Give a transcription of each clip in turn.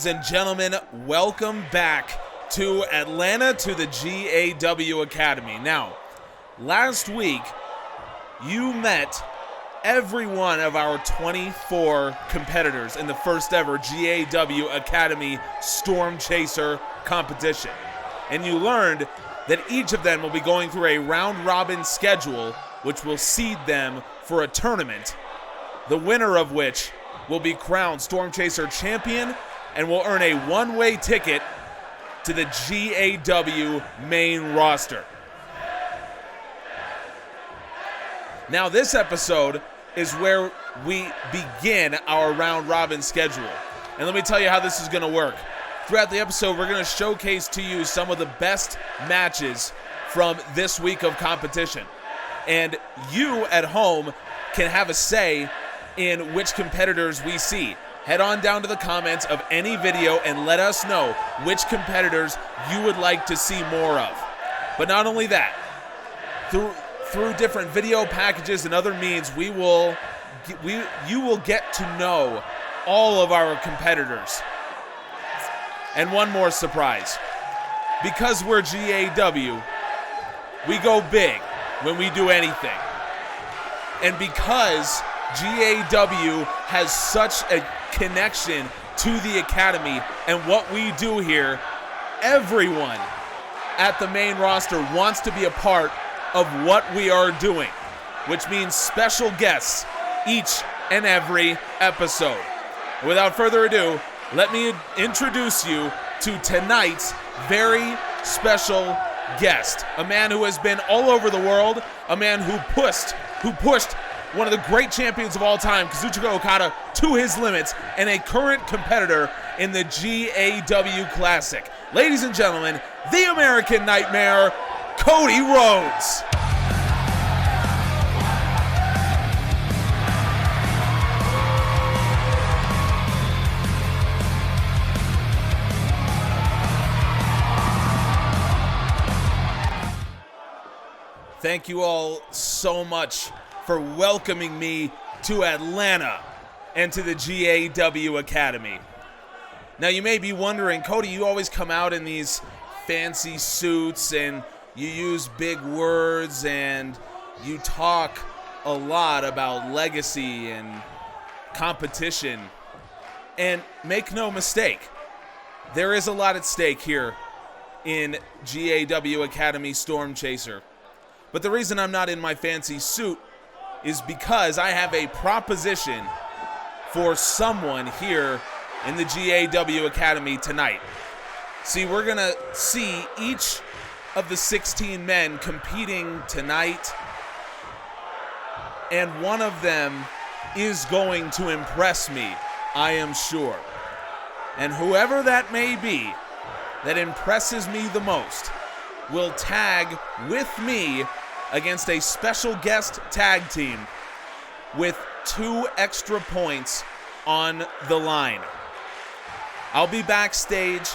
Ladies and gentlemen, welcome back to Atlanta to the GAW Academy. Now, last week, you met every one of our 24 competitors in the first ever GAW Academy Stormchaser competition. And you learned that each of them will be going through a round-robin schedule, which will seed them for a tournament, the winner of which will be crowned Stormchaser champion and will earn a one-way ticket to the GAW main roster. Now, this episode is where we begin our round-robin schedule. And let me tell you how this is going to work. Throughout the episode, we're going to showcase to you some of the best matches from this week of competition. And you at home can have a say in which competitors we see. Head on down to the comments of any video and let us know which competitors you would like to see more of. But not only that, through different video packages and other means, you will get to know all of our competitors. And one more surprise. Because we're GAW, we go big when we do anything. And because GAW has such a connection to the Academy and what we do here, everyone at the main roster wants to be a part of what we are doing, which means special guests each and every episode. And without further adu, let me introduce you to tonight's very special guest, a man who has been all over the world, a man who pushed one of the great champions of all time, Kazuchika Okada, to his limits, and a current competitor in the GAW Classic. Ladies and gentlemen, the American Nightmare, Cody Rhodes. Thank you all so much for welcoming me to Atlanta and to the GAW Academy. Now, you may be wondering, Cody, you always come out in these fancy suits and you use big words and you talk a lot about legacy and competition. And make no mistake, there is a lot at stake here in GAW Academy Stormchaser. But the reason I'm not in my fancy suit is because I have a proposition for someone here in the GAW Academy tonight. See, we're going to see each of the 16 men competing tonight, and one of them is going to impress me, I am sure. And whoever that may be that impresses me the most will tag with me against a special guest tag team with 2 extra points on the line. I'll be backstage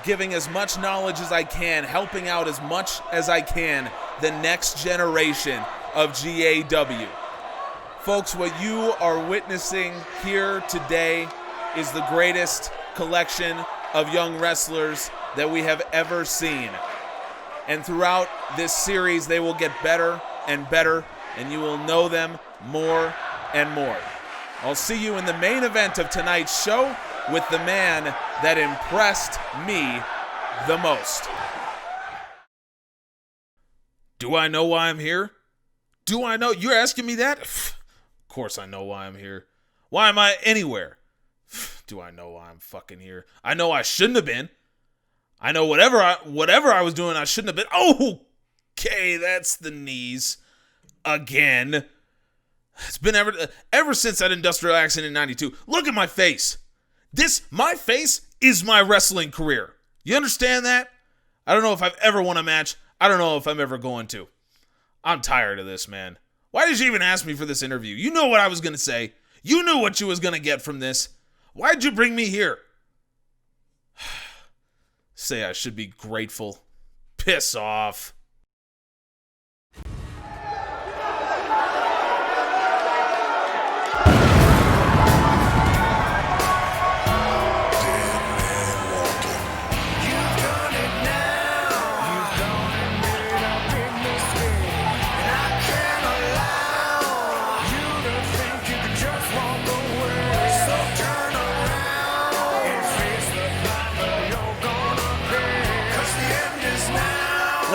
giving as much knowledge as I can, helping out as much as I can the next generation of GAW. Folks, what you are witnessing here today is the greatest collection of young wrestlers that we have ever seen. And throughout this series, they will get better and better, and you will know them more and more. I'll see you in the main event of tonight's show with the man that impressed me the most. Do I know why I'm here? Do I know? You're asking me that? Of course I know why I'm here. Why am I anywhere? Do I know why I'm fucking here? I know I shouldn't have been. I know whatever I was doing, I shouldn't have been. Oh, okay, that's the knees again. It's been ever since that industrial accident in 92. Look at my face. My face is my wrestling career. You understand that? I don't know if I've ever won a match. I don't know if I'm ever going to. I'm tired of this, man. Why did you even ask me for this interview? You know what I was going to say. You knew what you was going to get from this. Why'd you bring me here? Say I should be grateful. Piss off. Dead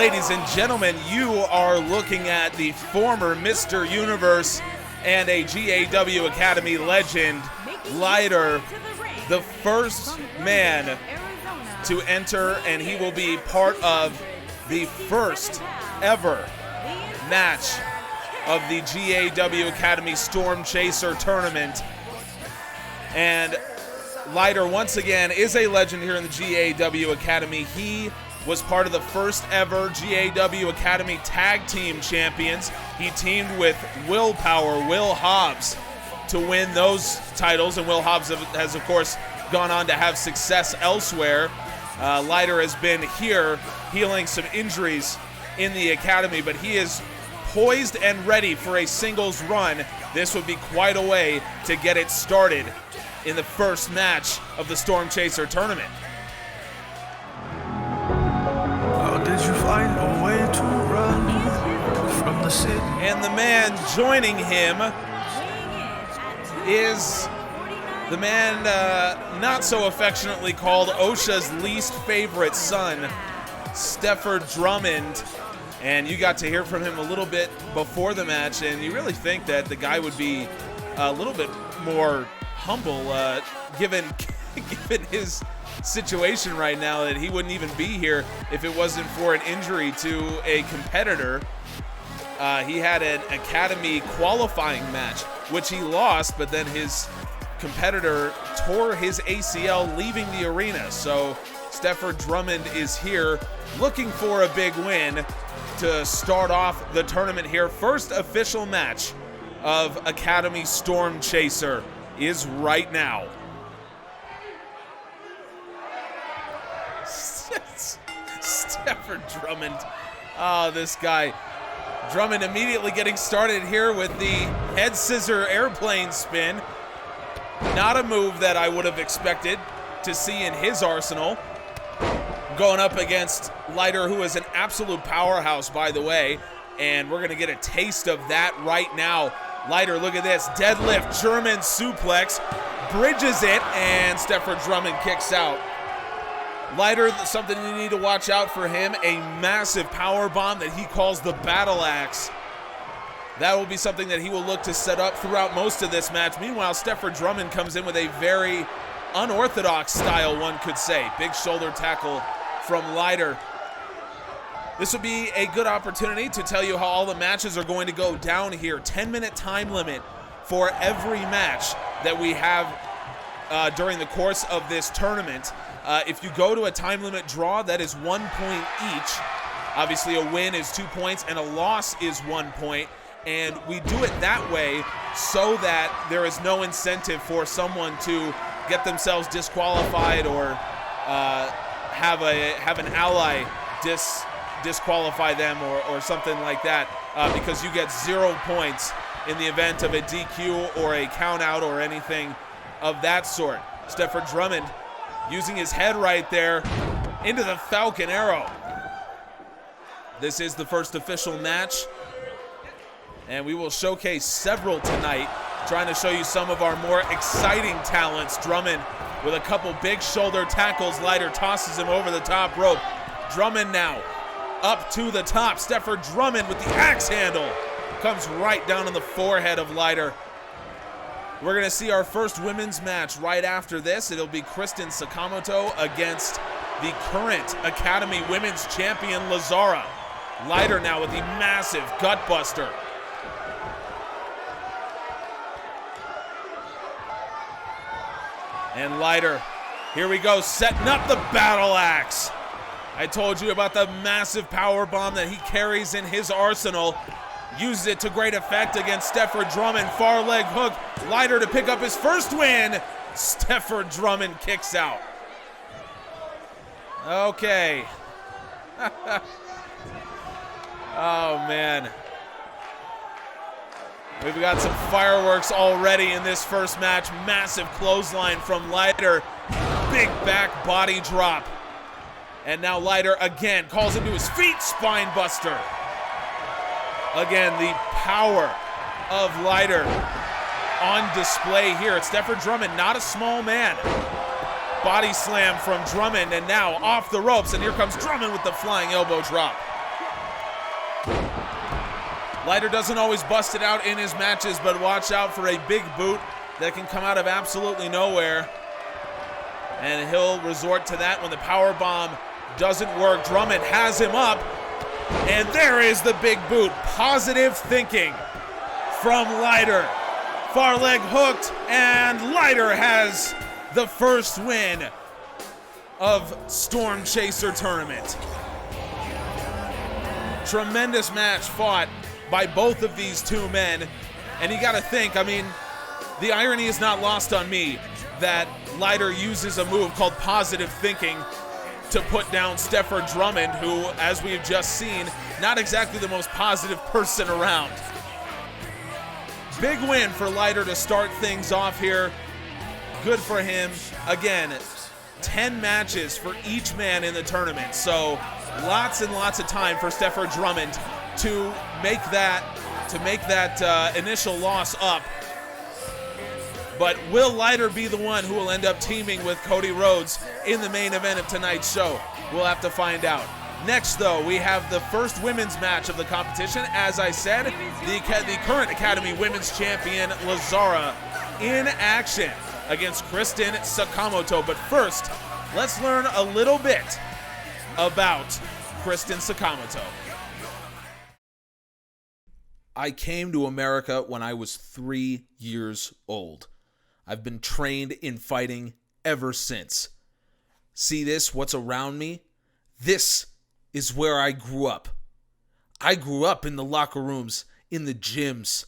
Ladies and gentlemen, you are looking at the former Mr. Universe and a GAW Academy legend, Leiter, the first man to enter, and he will be part of the first ever match of the GAW Academy Stormchaser tournament. And Leiter, once again, is a legend here in the GAW Academy. He was part of the first ever GAW Academy Tag Team Champions. He teamed with Will Hobbs, to win those titles, and Will Hobbs has, of course, gone on to have success elsewhere. Leiter has been here healing some injuries in the Academy, but he is poised and ready for a singles run. This would be quite a way to get it started in the first match of the Stormchaser tournament. How did you find a way to run from the city? And the man joining him is the man not so affectionately called OSHA's least favorite son, Stefford Drummond. And you got to hear from him a little bit before the match, and you really think that the guy would be a little bit more humble given his situation right now, that he wouldn't even be here if it wasn't for an injury to a competitor. He had an Academy qualifying match, which he lost, but then his competitor tore his ACL leaving the arena. So Stefford Drummond is here looking for a big win to start off the tournament here. First official match of Academy Stormchaser is right now. Stefford Drummond. Oh, this guy. Drummond immediately getting started here with the head scissor airplane spin. Not a move that I would have expected to see in his arsenal. Going up against Leiter, who is an absolute powerhouse, by the way. And we're going to get a taste of that right now. Leiter, look at this. Deadlift, German suplex. Bridges it, and Stefford Drummond kicks out. Leiter, something you need to watch out for him, a massive power bomb that he calls the battle axe. That will be something that he will look to set up throughout most of this match. Meanwhile, Stefford Drummond comes in with a very unorthodox style, one could say. Big shoulder tackle from Leiter. This would be a good opportunity to tell you how all the matches are going to go down here. 10-minute time limit for every match that we have during the course of this tournament. If you go to a time limit draw, that is 1 point each. Obviously, a win is 2 points and a loss is 1 point. And we do it that way so that there is no incentive for someone to get themselves disqualified or have an ally disqualify them or something like that, because you get 0 points in the event of a DQ or a count out or anything of that sort. Stefford Drummond using his head right there into the Falcon Arrow. This is the first official match, and we will showcase several tonight, trying to show you some of our more exciting talents. Drummond with a couple big shoulder tackles. Leiter tosses him over the top rope. Drummond now up to the top. Stefford Drummond with the axe handle comes right down on the forehead of Leiter. We're going to see our first women's match right after this. It'll be Kristen Sakamoto against the current Academy Women's Champion, Lazara. Leiter now with the massive gutbuster. And Leiter, here we go, setting up the battle axe. I told you about the massive power bomb that he carries in his arsenal. Uses it to great effect against Stefford Drummond. Far leg hook. Leiter to pick up his first win. Stefford Drummond kicks out. Okay. Oh, man. We've got some fireworks already in this first match. Massive clothesline from Leiter. Big back body drop. And now Leiter again calls him to his feet. Spine buster. Again, the power of Leiter on display here. It's Stefford Drummond, not a small man. Body slam from Drummond, and now off the ropes, and here comes Drummond with the flying elbow drop. Lighter doesn't always bust it out in his matches, but watch out for a big boot that can come out of absolutely nowhere. And he'll resort to that when the power bomb doesn't work. Drummond has him up, and there is the big boot. Positive thinking from Lighter. Far leg hooked, and Lighter has the first win of Stormchaser tournament. Tremendous match fought by both of these two men. And you gotta think, I mean, the irony is not lost on me that Lighter uses a move called positive thinking to put down Stefford Drummond, who, as we've just seen, not exactly the most positive person around. Big win for Lighter to start things off here. Good for him. Again, 10 matches for each man in the tournament. So lots and lots of time for Stefford Drummond to make that initial loss up. But will Lighter be the one who will end up teaming with Cody Rhodes in the main event of tonight's show? We'll have to find out. Next, though, we have the first women's match of the competition. As I said, the current Academy Women's Champion, Lazara, in action against Kristen Sakamoto. But first, let's learn a little bit about Kristen Sakamoto. I came to America when I was 3 years old. I've been trained in fighting ever since. See this, what's around me? This is where I grew up. I grew up in the locker rooms, in the gyms.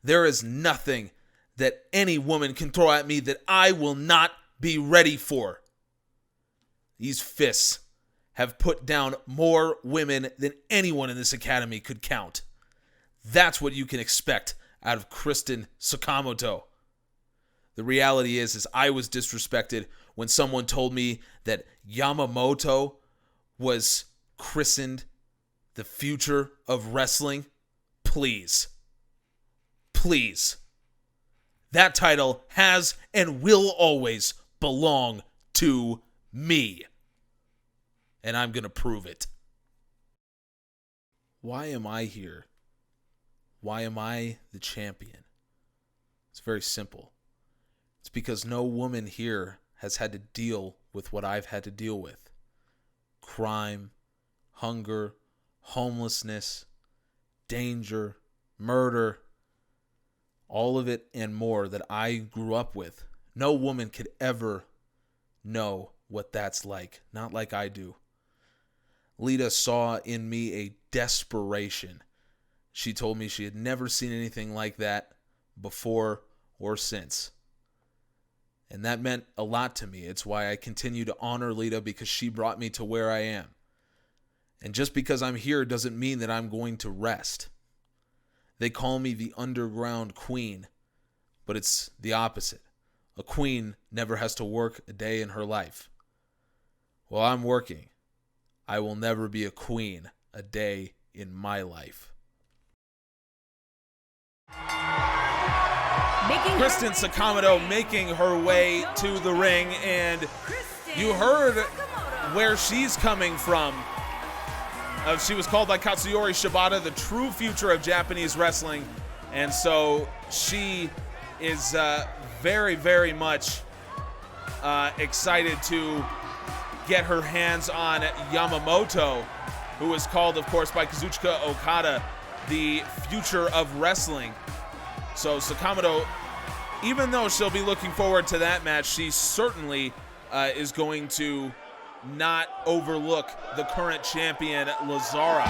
There is nothing that any woman can throw at me that I will not be ready for. These fists have put down more women than anyone in this academy could count. That's what you can expect out of Kristen Sakamoto. The reality is I was disrespected when someone told me that Yamamoto was christened the future of wrestling. Please. That title has and will always belong to me. And I'm going to prove it. Why am I here? Why am I the champion? It's very simple. It's because no woman here has had to deal with what I've had to deal with. Crime, hunger, homelessness, danger, murder, all of it and more that I grew up with. No woman could ever know what that's like. Not like I do. Lita saw in me a desperation. She told me she had never seen anything like that before or since. And that meant a lot to me. It's why I continue to honor Lita, because she brought me to where I am. And just because I'm here doesn't mean that I'm going to rest. They call me the underground queen, but it's the opposite. A queen never has to work a day in her life. While I'm working, I will never be a queen a day in my life. Kristen Sakamoto making her way to the ring, and you heard where she's coming from. She was called by Katsuyori Shibata the true future of Japanese wrestling, and so she is very, very much excited to get her hands on Yamamoto, who was called, of course, by Kazuchika Okada the future of wrestling. So Sakamoto, even though she'll be looking forward to that match, she certainly is going to not overlook the current champion, Lazara.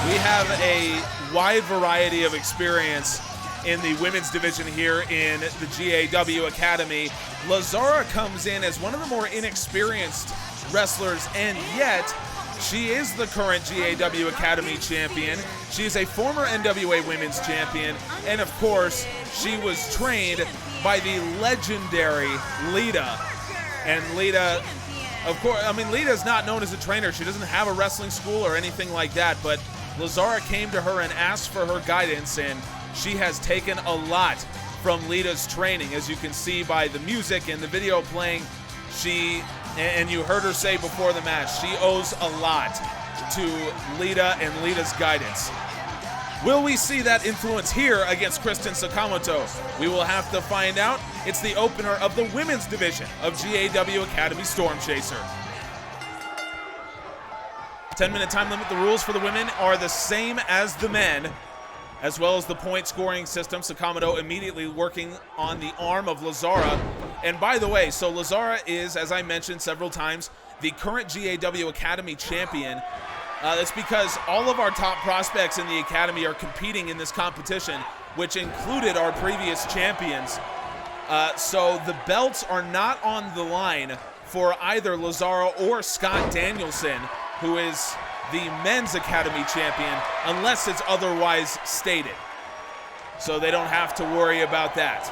We have a wide variety of experience in the women's division here in the GAW Academy. Lazara comes in as one of the more inexperienced wrestlers, and yet she is the current GAW Academy champion. She is a former NWA Women's Champion, and of course, she was trained by the legendary Lita. And Lita Of course, I mean, Lita's not known as a trainer. She doesn't have a wrestling school or anything like that, but Lazara came to her and asked for her guidance, and she has taken a lot from Lita's training. As you can see by the music and the video playing, and you heard her say before the match, she owes a lot to Lita and Lita's guidance. Will we see that influence here against Kristen Sakamoto? We will have to find out. It's the opener of the women's division of GAW Academy Stormchaser. 10-minute time limit. The rules for the women are the same as the men, as well as the point scoring system. Sakamoto immediately working on the arm of Lazara. And by the way, so Lazara is, as I mentioned several times, the current GAW Academy champion. That's because all of our top prospects in the Academy are competing in this competition, which included our previous champions. So the belts are not on the line for either Lazara or Scott Danielson, who is the men's Academy champion, unless it's otherwise stated. So they don't have to worry about that.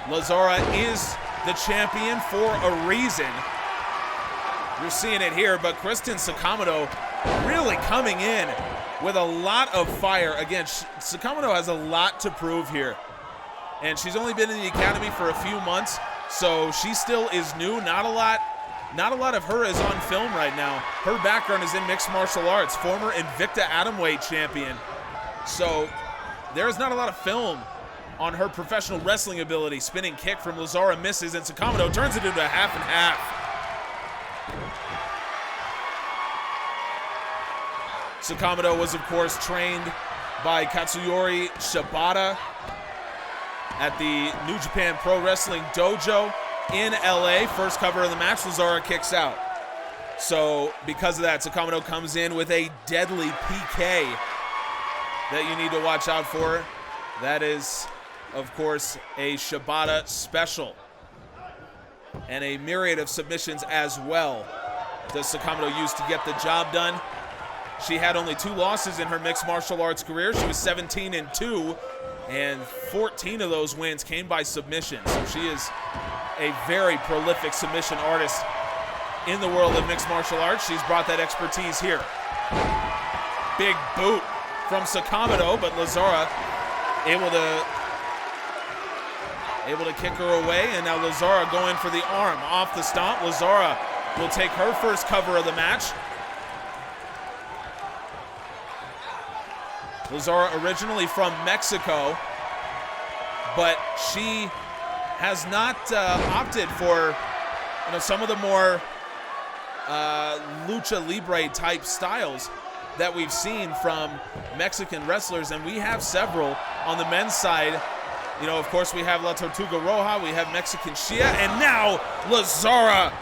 Lazara is the champion for a reason. You're seeing it here, but Kristen Sakamoto really coming in with a lot of fire. Again, Sakamoto has a lot to prove here. And she's only been in the Academy for a few months, so she still is new. Not a lot of her is on film right now. Her background is in mixed martial arts, former Invicta Atomweight champion. So there's not a lot of film on her professional wrestling ability. Spinning kick from Lazara misses, and Sakamoto turns it into a half and half. Sakamoto was, of course, trained by Katsuyori Shibata at the New Japan Pro Wrestling Dojo in LA. First cover of the match, Lazara kicks out. So because of that, Sakamoto comes in with a deadly PK that you need to watch out for. That is, of course, a Shibata special. And a myriad of submissions as well does Sakamoto use to get the job done. She had only 2 losses in her mixed martial arts career. She was 17-2, and 14 of those wins came by submission. So she is a very prolific submission artist in the world of mixed martial arts. She's brought that expertise here. Big boot from Sakamoto, but Lazara able to kick her away, and now Lazara going for the arm off the stomp. Lazara will take her first cover of the match. Lazara originally from Mexico, but she has not opted for some of the more lucha libre type styles that we've seen from Mexican wrestlers, and we have several on the men's side. Of course, we have La Tortuga Roja, we have Mexican Shia, and now Lazara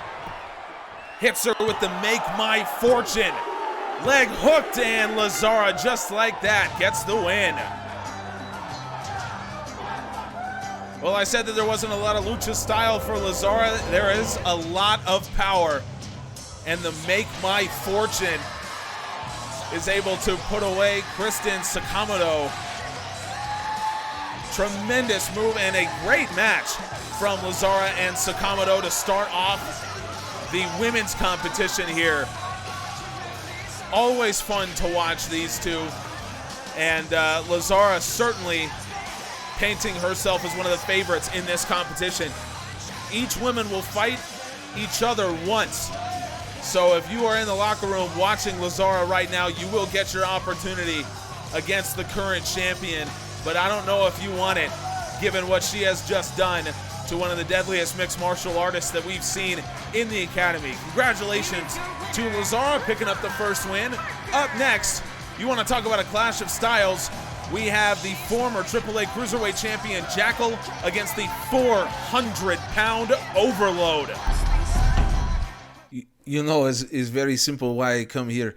hits her with the Make My Fortune. Leg hooked, and Lazara, just like that, gets the win. Well, I said that there wasn't a lot of lucha style for Lazara. There is a lot of power, and the Make My Fortune is able to put away Kristen Sakamoto. Tremendous move and a great match from Lazara and Sakamoto to start off the women's competition here. Always fun to watch these two, and Lazara certainly painting herself as one of the favorites in this competition. Each woman will fight each other once, so if you are in the locker room watching Lazara right now, you will get your opportunity against the current champion, but I don't know if you want it, given what she has just done to one of the deadliest mixed martial artists that we've seen in the Academy. Congratulations to Lazara picking up the first win. Up next, you want to talk about a clash of styles. We have the former AAA Cruiserweight champion Jackal against the 400-pound Overload. It's very simple why I come here.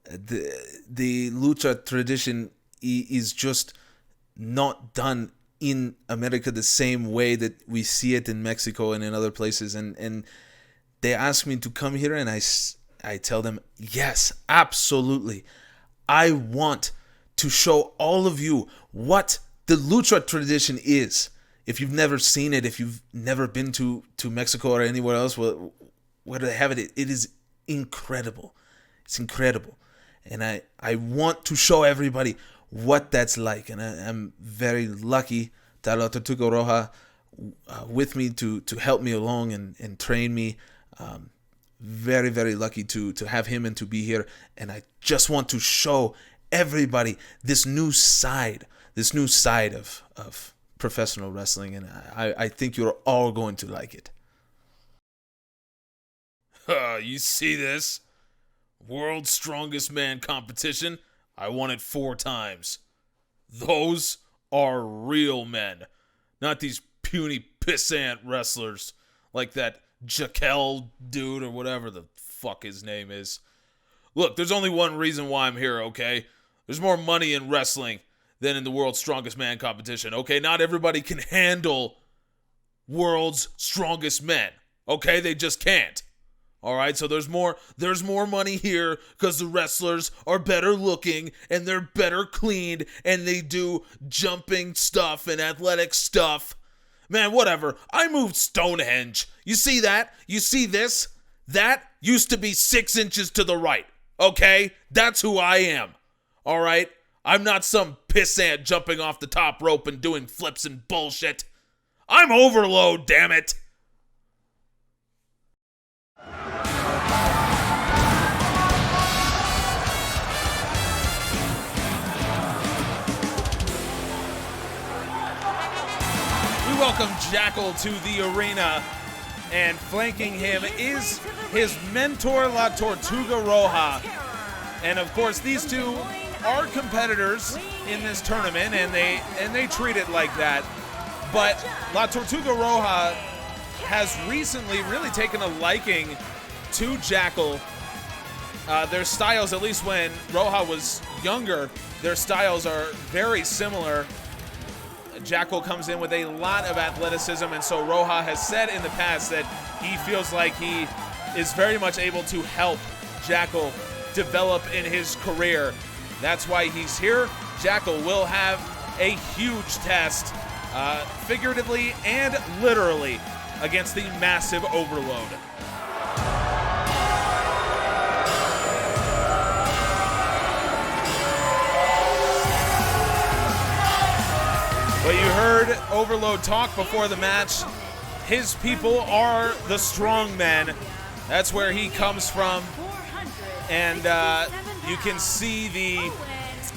The lucha tradition is just not done in America the same way that we see it in Mexico and in other places, and they ask me to come here, and I tell them, yes, absolutely. I want to show all of you what the lucha tradition is. If you've never seen it, if you've never been to Mexico or anywhere else, well, where they have it, it is incredible. It's incredible. And I want to show everybody what that's like. And I'm very lucky to have La Tortuga Roja with me to help me along and train me. Very, very lucky to have him and to be here. And I just want to show everybody this new side of professional wrestling. And I think you're all going to like it. You see this? World's Strongest Man competition. I won it 4 times. Those are real men. Not these puny pissant wrestlers like that Jaquel dude or whatever the fuck his name is. Look, there's only one reason why I'm here, okay? There's more money in wrestling than in the World's Strongest Man competition, okay? Not everybody can handle World's Strongest Men, okay? They just can't. All right, so there's more money here because the wrestlers are better looking and they're better cleaned and they do jumping stuff and athletic stuff. Man, whatever. I moved Stonehenge. You see that? You see this? That used to be 6 inches to the right. Okay? That's who I am. All right? I'm not some pissant jumping off the top rope and doing flips and bullshit. I'm Overload, damn it. Welcome Jackal to the arena, and flanking him is his mentor La Tortuga Roja. And of course these two are competitors in this tournament, and they treat it like that. But La Tortuga Roja has recently really taken a liking to Jackal. Their styles, at least when Roja was younger, their styles are very similar. Jackal comes in with a lot of athleticism, and so Roja has said in the past that he feels like he is very much able to help Jackal develop in his career. That's why he's here. Jackal will have a huge test, figuratively and literally, against the massive Overload. But you heard Overload talk before the match. His people are the strong men. That's where he comes from. And you can see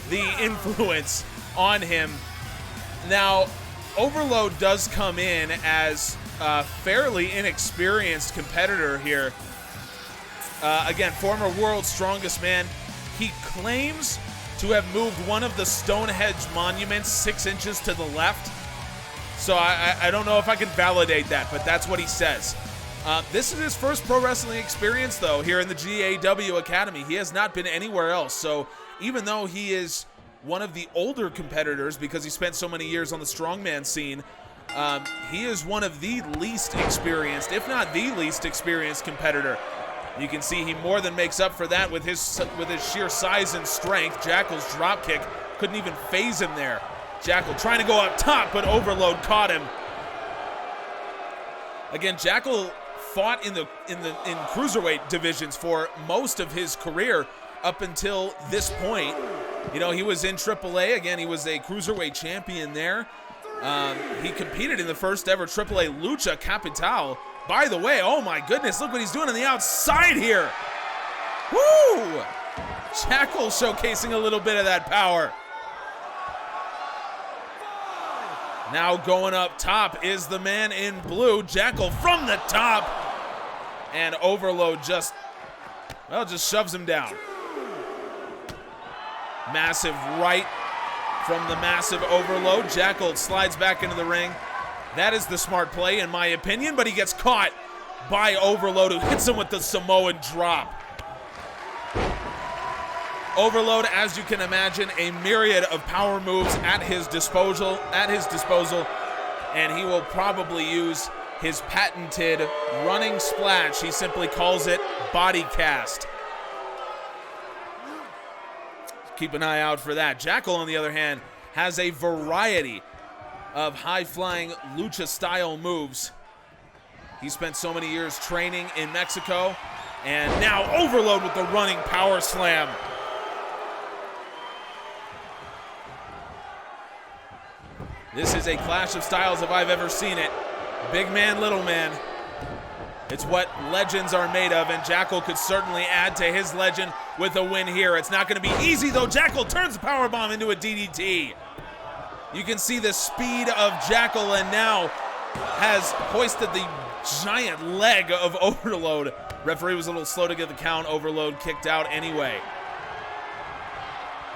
the influence on him. Now, Overload does come in as a fairly inexperienced competitor here. Again, former World's Strongest Man. He claims to have moved one of the Stonehenge monuments 6 inches to the left. So I don't know if I can validate that, but that's what he says. This is his first pro wrestling experience, though, here in the GAW Academy. He has not been anywhere else. So even though he is one of the older competitors because he spent so many years on the strongman scene, he is one of the least experienced, if not the least experienced competitor. You can see he more than makes up for that with his sheer size and strength. Jackal's dropkick couldn't even phase him there. Jackal trying to go up top, but Overload caught him. Again, Jackal fought in cruiserweight divisions for most of his career up until this point. You know, he was in AAA. Again, he was a cruiserweight champion there. He competed in the first ever AAA Lucha Capital. By the way, oh my goodness, look what he's doing on the outside here. Woo! Jackal showcasing a little bit of that power. Now going up top is the man in blue, Jackal from the top. And Overload just shoves him down. Massive right from the massive Overload. Jackal slides back into the ring. That is the smart play, in my opinion, but he gets caught by Overload, who hits him with the Samoan drop. Overload, as you can imagine, a myriad of power moves at his disposal, and he will probably use his patented running splash. He simply calls it body cast. Keep an eye out for that. Jackal, on the other hand, has a variety of high-flying lucha-style moves. He spent so many years training in Mexico, and now Overload with the running power slam. This is a clash of styles if I've ever seen it. Big man, little man. It's what legends are made of, and Jackal could certainly add to his legend with a win here. It's not going to be easy, though. Jackal turns the powerbomb into a DDT. You can see the speed of Jackal, and now has hoisted the giant leg of Overload. Referee was a little slow to get the count. Overload kicked out anyway.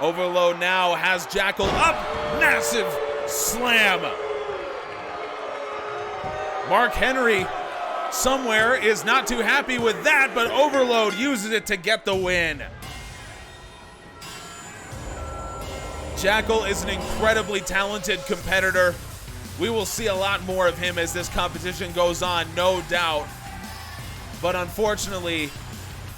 Overload now has Jackal up. Massive slam. Mark Henry somewhere is not too happy with that, but Overload uses it to get the win. Jackal is an incredibly talented competitor. We will see a lot more of him as this competition goes on, no doubt. But unfortunately,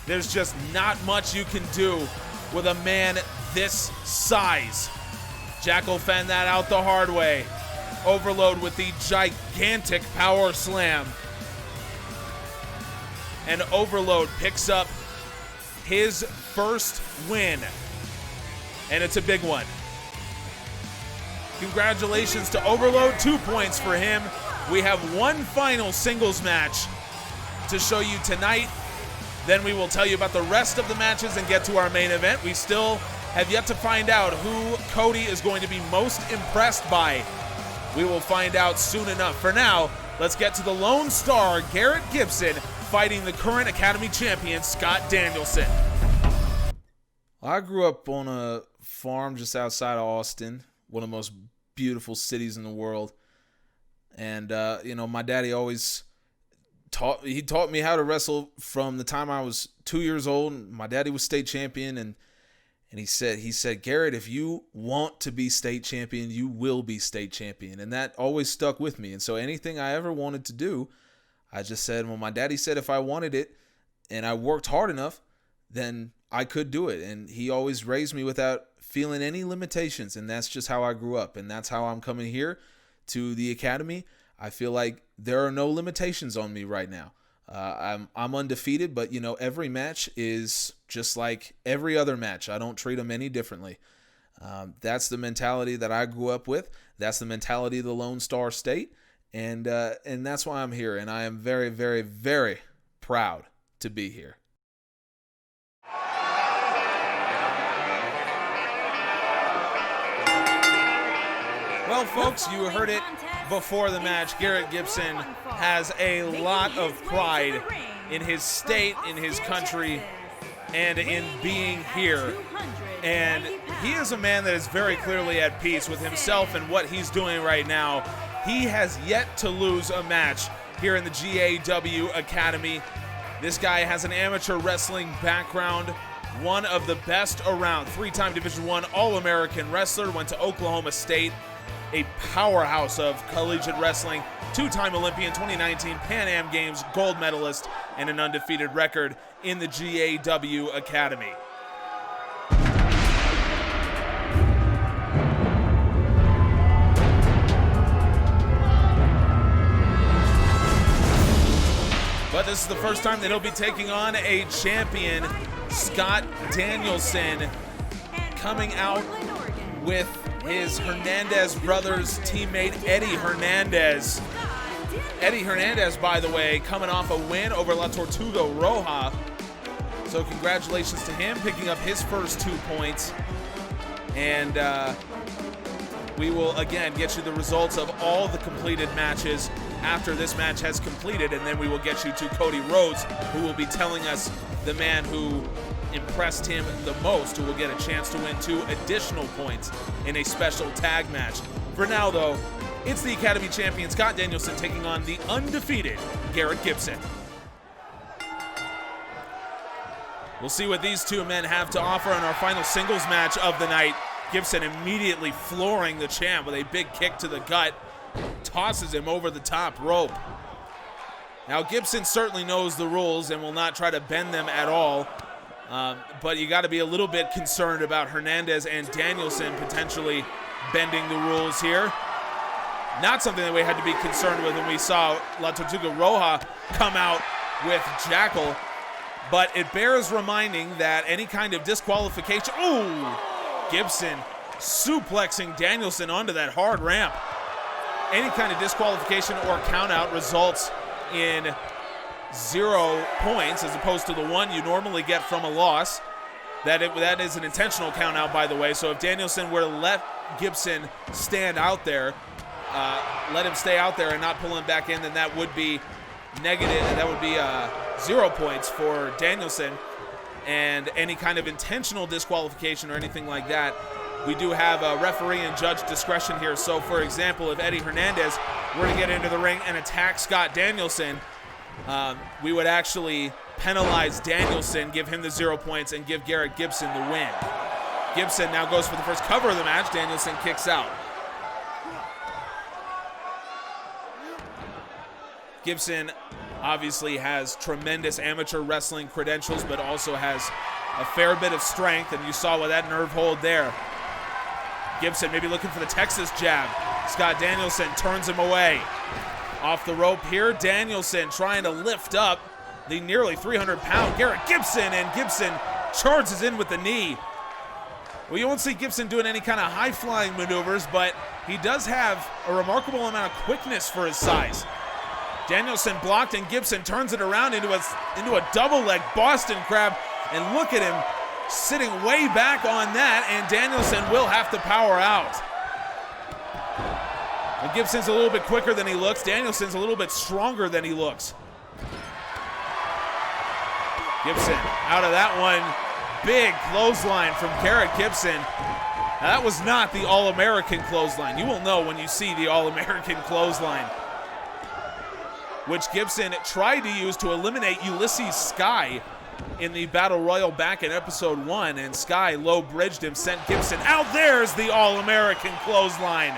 there's just not much you can do with a man this size. Jackal found that out the hard way. Overload with the gigantic power slam. And Overload picks up his first win. And it's a big one. Congratulations to Overload, 2 points for him. We have one final singles match to show you tonight. Then we will tell you about the rest of the matches and get to our main event. We still have yet to find out who Cody is going to be most impressed by. We will find out soon enough. For now, let's get to the Lone Star, Garrett Gibson, fighting the current Academy champion, Scott Danielson. I grew up on a farm just outside of Austin, one of the most beautiful cities in the world. And, my daddy always taught me how to wrestle from the time I was 2 years old. My daddy was state champion, and he said, Garrett, if you want to be state champion, you will be state champion. And that always stuck with me. And so anything I ever wanted to do, I just said, well, my daddy said if I wanted it and I worked hard enough, then I could do it. And he always raised me without feeling any limitations. And that's just how I grew up. And that's how I'm coming here to the Academy. I feel like there are no limitations on me right now. I'm undefeated, but every match is just like every other match. I don't treat them any differently. That's the mentality that I grew up with. That's the mentality of the Lone Star State, and that's why I'm here. And I am very, very, very proud to be here. Well, folks, you heard it before the match. Garrett Gibson has a lot of pride in his state, in his country, and in being here. And he is a man that is very clearly at peace with himself and what he's doing right now. He has yet to lose a match here in the GAW Academy. This guy has an amateur wrestling background, one of the best around, 3-time Division I All-American wrestler, went to Oklahoma State, a powerhouse of collegiate wrestling, 2-time Olympian, 2019 Pan Am Games gold medalist, and an undefeated record in the GAW Academy. But this is the first time that he'll be taking on a champion, Scott Danielson, coming out with his Hernandez brothers teammate Eddie Hernandez. Eddie Hernandez, by the way, coming off a win over La Tortuga Roja. So congratulations to him, picking up his first 2 points. And we will, again, get you the results of all the completed matches after this match has completed. And then we will get you to Cody Rhodes, who will be telling us the man who impressed him the most, who will get a chance to win 2 additional points in a special tag match. For now, though, it's the Academy champion Scott Danielson taking on the undefeated Garrett Gibson. We'll see what these two men have to offer in our final singles match of the night. Gibson immediately flooring the champ with a big kick to the gut, tosses him over the top rope. Now, Gibson certainly knows the rules and will not try to bend them at all. But you got to be a little bit concerned about Hernandez and Danielson potentially bending the rules here. not something that we had to be concerned with when we saw La Tortuga Roja come out with Jackal. But it bears reminding that any kind of disqualification, Gibson suplexing Danielson onto that hard ramp. Any kind of disqualification or countout results in 0 points as opposed to the 1 you normally get from a loss. That is an intentional countout, by the way. So if Danielson were to let Gibson stand out there, let him stay out there and not pull him back in, then that would be negative. That would be 0 points for Danielson. And any kind of intentional disqualification or anything like that, we do have a referee and judge discretion here. So, for example, if Eddie Hernandez were to get into the ring and attack Scott Danielson, we would actually penalize Danielson, give him the 0 points, and give Garrett Gibson the win. Gibson now goes for the first cover of the match. Danielson kicks out. Gibson obviously has tremendous amateur wrestling credentials, but also has a fair bit of strength, and you saw with that nerve hold there. Gibson maybe looking for the Texas jab. Scott Danielson turns him away. Off the rope here, Danielson trying to lift up the nearly 300-pound Garrett Gibson, and Gibson charges in with the knee. Well, you won't see Gibson doing any kind of high-flying maneuvers, but he does have a remarkable amount of quickness for his size. Danielson blocked, and Gibson turns it around into a double-leg Boston Crab, and look at him sitting way back on that, and Danielson will have to power out. And Gibson's a little bit quicker than he looks. Danielson's a little bit stronger than he looks. Gibson out of that one. Big clothesline from Garrett Gibson. Now, that was not the All-American clothesline. You will know when you see the All-American clothesline, which Gibson tried to use to eliminate Ulysses Sky in the Battle Royal back in episode 1, and Sky low-bridged him, sent Gibson out. There's the All-American clothesline.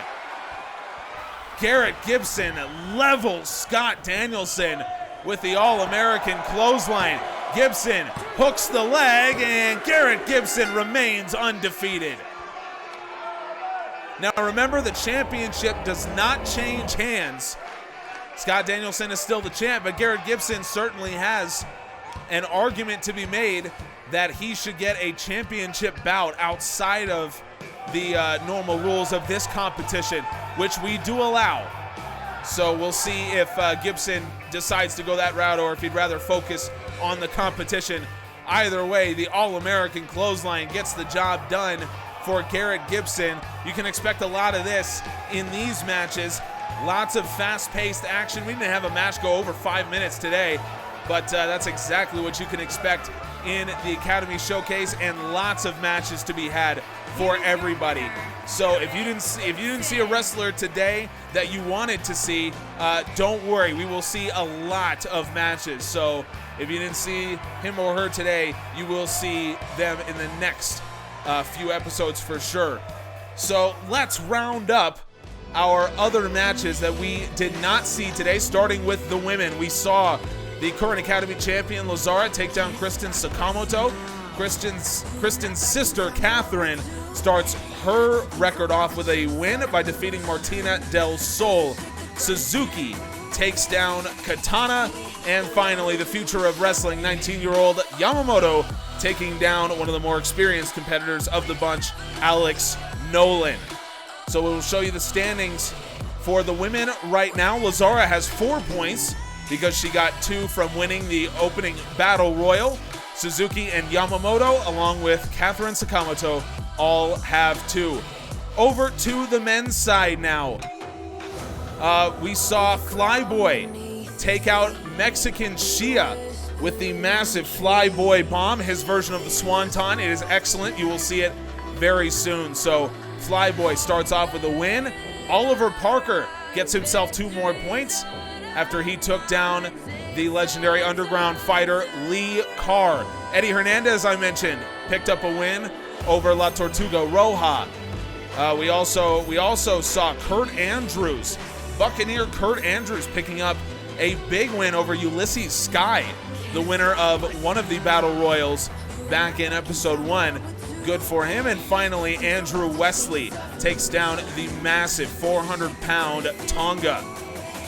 Garrett Gibson levels Scott Danielson with the All-American clothesline. Gibson hooks the leg, and Garrett Gibson remains undefeated. Now remember, the championship does not change hands. Scott Danielson is still the champ, but Garrett Gibson certainly has an argument to be made that he should get a championship bout outside of the normal rules of this competition, which we do allow. So we'll see if Gibson decides to go that route or if he'd rather focus on the competition. Either way, the All-American clothesline gets the job done for Garrett Gibson. You can expect a lot of this in these matches. Lots of fast-paced action. We didn't have a match go over 5 minutes today, but that's exactly what you can expect in the Academy Showcase, and lots of matches to be had for everybody. So if you didn't see a wrestler today that you wanted to see, don't worry, we will see a lot of matches. So if you didn't see him or her today, you will see them in the next few episodes for sure. So let's round up our other matches that we did not see today, starting with the women. We saw the current Academy champion Lazara take down Kristen Sakamoto. Kristen's sister Catherine starts her record off with a win by defeating Martina Del Sol. Suzuki takes down Katana, and finally the future of wrestling, 19-year-old Yamamoto taking down one of the more experienced competitors of the bunch, Alex Nolan. So we'll show you the standings for the women right now. Lazara has 4 points because she got 2 from winning the opening Battle Royal. Suzuki and Yamamoto, along with Catherine Sakamoto, all have 2. Over to the men's side now. We saw Flyboy take out Mexican Shia with the massive Flyboy bomb, his version of the Swanton. It is excellent. You will see it very soon. So Flyboy starts off with a win. Oliver Parker gets himself 2 more points after he took down the legendary underground fighter Lee Carr. Eddie Hernandez, I mentioned, picked up a win over La Tortuga Roja. We also saw Kurt Andrews, Buccaneer Kurt Andrews, picking up a big win over Ulysses Sky, the winner of one of the Battle Royals back in episode 1. Good for him. And finally, Andrew Wesley takes down the massive 400-pound Tonga.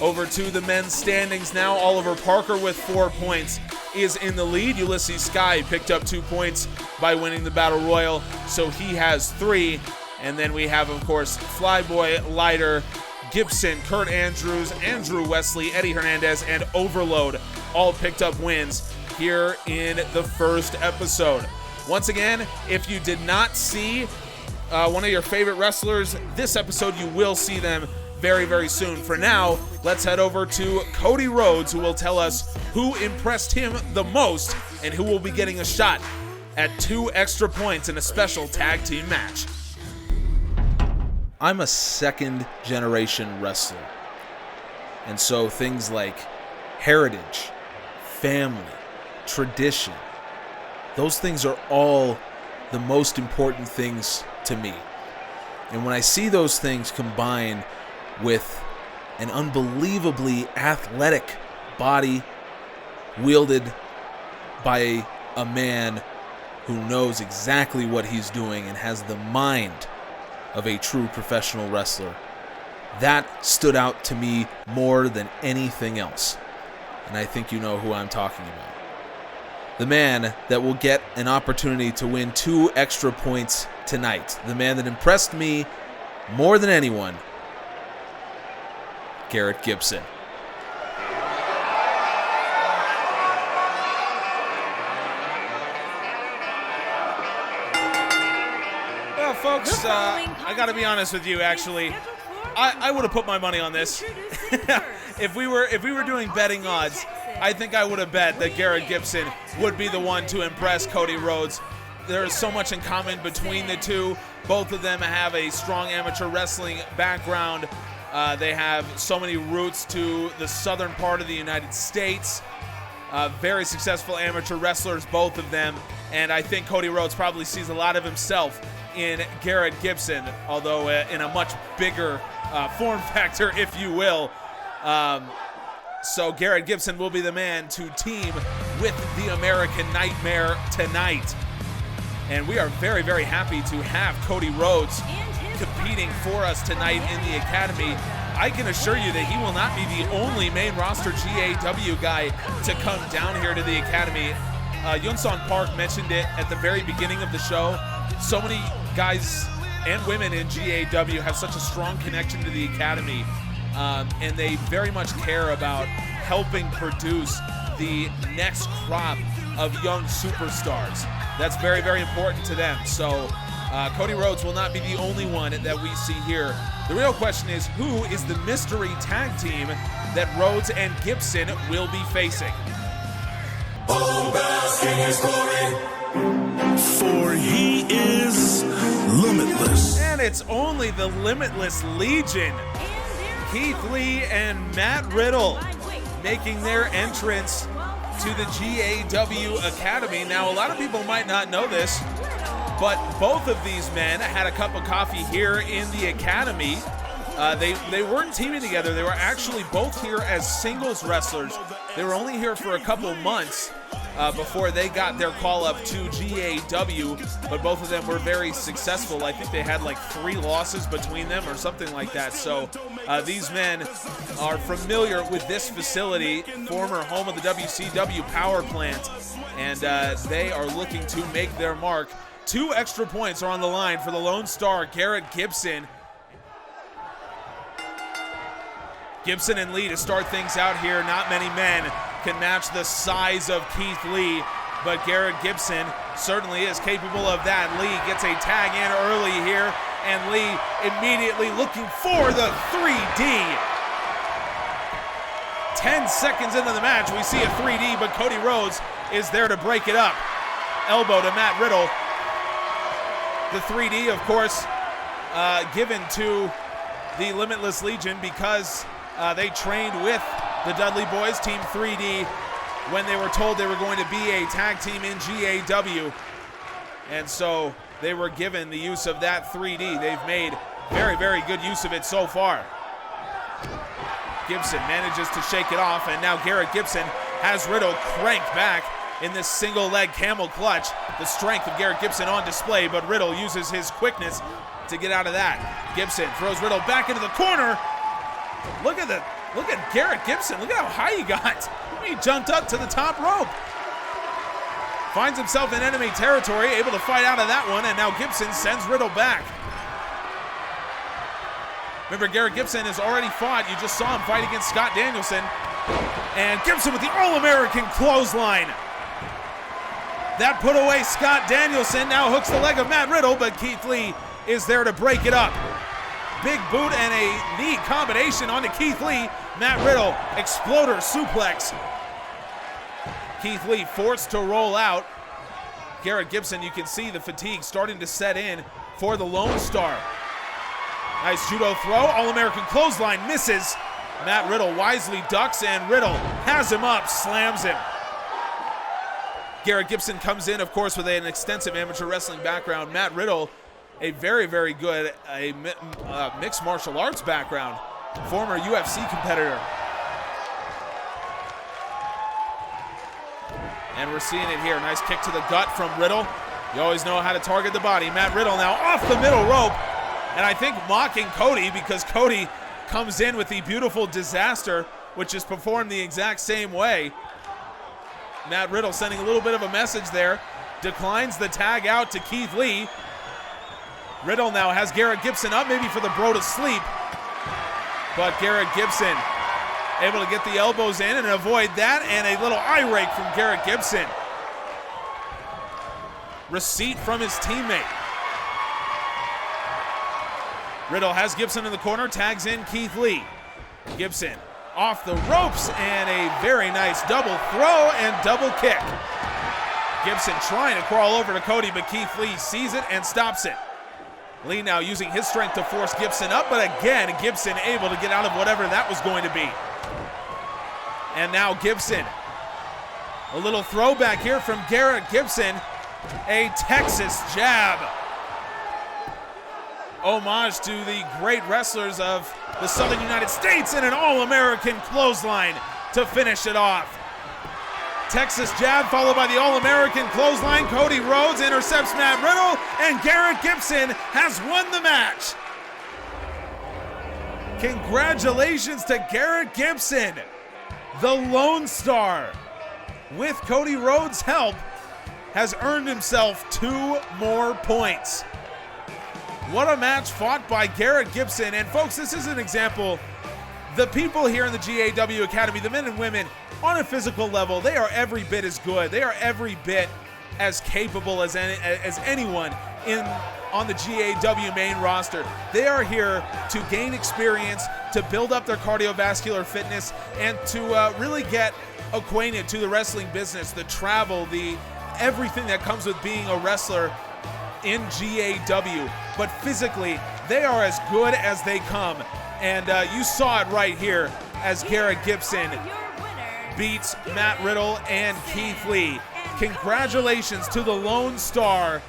Over to the men's standings now. Oliver Parker with 4 points is in the lead. Ulysses Sky picked up 2 points by winning the Battle Royal, so he has 3. And then we have, of course, Flyboy, Leiter, Gibson, Kurt Andrews, Andrew Wesley, Eddie Hernandez, and Overload all picked up wins here in the first episode. Once again, if you did not see one of your favorite wrestlers this episode, you will see them very, very soon. For now, let's head over to Cody Rhodes, who will tell us who impressed him the most and who will be getting a shot at 2 extra points in a special tag team match. I'm a second generation wrestler. And so things like heritage, family, tradition, those things are all the most important things to me. And when I see those things combined with an unbelievably athletic body wielded by a man who knows exactly what he's doing and has the mind of a true professional wrestler, that stood out to me more than anything else. And I think you know who I'm talking about. The man that will get an opportunity to win 2 extra points tonight. The man that impressed me more than anyone, Garrett Gibson. Well, folks, I got to be honest with you, actually. I would have put my money on this. If we were doing betting odds, I think I would have bet that Garrett Gibson would be the one to impress Cody Rhodes. There is so much in common between the two. Both of them have a strong amateur wrestling background. They have so many roots to the southern part of the United States. Very successful amateur wrestlers, both of them. And I think Cody Rhodes probably sees a lot of himself in Garrett Gibson, although in a much bigger form factor, if you will. So Garrett Gibson will be the man to team with the American Nightmare tonight. And we are very, very happy to have Cody Rhodes competing for us tonight in the Academy. I can assure you that he will not be the only main roster GAW guy to come down here to the Academy. Yunson Park mentioned it at the very beginning of the show. So many guys and women in GAW have such a strong connection to the Academy, and they very much care about helping produce the next crop of young superstars. That's very, very important to them. So Cody Rhodes will not be the only one that we see here. The real question is, who is the mystery tag team that Rhodes and Gibson will be facing? For he is limitless. And it's only the Limitless Legion. Keith Lee and Matt Riddle making their entrance to the GAW Academy. Now, a lot of people might not know this, but both of these men had a cup of coffee here in the Academy. They weren't teaming together. They were actually both here as singles wrestlers. They were only here for a couple months before they got their call up to GAW, but both of them were very successful. I think they had like 3 losses between them or something like that. So these men are familiar with this facility, former home of the WCW power plant, and they are looking to make their mark. 2 extra points are on the line for the Lone Star, Garrett Gibson. Gibson and Lee to start things out here. Not many men can match the size of Keith Lee, but Garrett Gibson certainly is capable of that. Lee gets a tag in early here, and Lee immediately looking for the 3D. 10 seconds into the match, we see a 3D, but Cody Rhodes is there to break it up. Elbow to Matt Riddle. The 3D, of course, given to the Limitless Legion because they trained with the Dudley Boys, Team 3D, when they were told they were going to be a tag team in GAW. And so they were given the use of that 3D. They've made very, very good use of it so far. Gibson manages to shake it off, and now Garrett Gibson has Riddle cranked back in this single leg camel clutch. The strength of Garrett Gibson on display, but Riddle uses his quickness to get out of that. Gibson throws Riddle back into the corner. Look at Garrett Gibson. Look at how high he got. He jumped up to the top rope. Finds himself in enemy territory, able to fight out of that one, and now Gibson sends Riddle back. Remember, Garrett Gibson has already fought. You just saw him fight against Scott Danielson. And Gibson with the All-American clothesline. That put away Scott Danielson. Now hooks the leg of Matt Riddle, but Keith Lee is there to break it up. Big boot and a knee combination onto Keith Lee. Matt Riddle, exploder suplex. Keith Lee forced to roll out. Garrett Gibson, you can see the fatigue starting to set in for the Lone Star. Nice judo throw, All-American clothesline misses. Matt Riddle wisely ducks, and Riddle has him up, slams him. Garrett Gibson comes in, of course, with an extensive amateur wrestling background. Matt Riddle, a very, very good mixed martial arts background, former UFC competitor. And we're seeing it here. Nice kick to the gut from Riddle. You always know how to target the body. Matt Riddle now off the middle rope. And I think mocking Cody, because Cody comes in with the beautiful disaster, which is performed the exact same way. Matt Riddle sending a little bit of a message there. Declines the tag out to Keith Lee. Riddle now has Garrett Gibson up, maybe for the bro to sleep. But Garrett Gibson able to get the elbows in and avoid that, and a little eye rake from Garrett Gibson. Receipt from his teammate. Riddle has Gibson in the corner, tags in Keith Lee. Gibson off the ropes, and a very nice double throw and double kick. Gibson trying to crawl over to Cody, but Keith Lee sees it and stops it. Lee now using his strength to force Gibson up, but again, Gibson able to get out of whatever that was going to be. And now Gibson. A little throwback here from Garrett Gibson. A Texas jab. Homage to the great wrestlers of the Southern United States, and an All-American clothesline to finish it off. Texas jab followed by the All-American clothesline. Cody Rhodes intercepts Matt Riddle, and Garrett Gibson has won the match. Congratulations to Garrett Gibson, the Lone Star. With Cody Rhodes' help, has earned himself 2 more points. What a match fought by Garrett Gibson. And folks, this is an example. The people here in the GAW Academy, the men and women, on a physical level, they are every bit as good. They are every bit as capable as anyone on the GAW main roster. They are here to gain experience, to build up their cardiovascular fitness, and to really get acquainted to the wrestling business, the travel, the everything that comes with being a wrestler in GAW. But physically, they are as good as they come. And you saw it right here as Garrett Gibson beats Matt Riddle and Keith Lee. Congratulations to the Lone Star.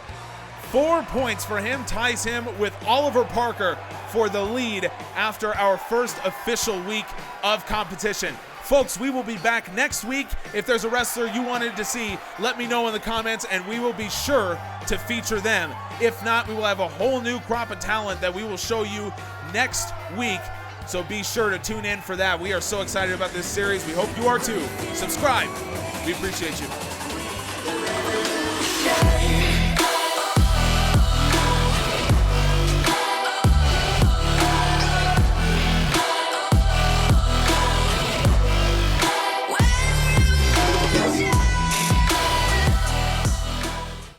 4 points for him, ties him with Oliver Parker for the lead after our first official week of competition. Folks, we will be back next week. If there's a wrestler you wanted to see, let me know in the comments, and we will be sure to feature them. If not, we will have a whole new crop of talent that we will show you next week. So be sure to tune in for that. We are so excited about this series. We hope you are too. Subscribe. We appreciate you.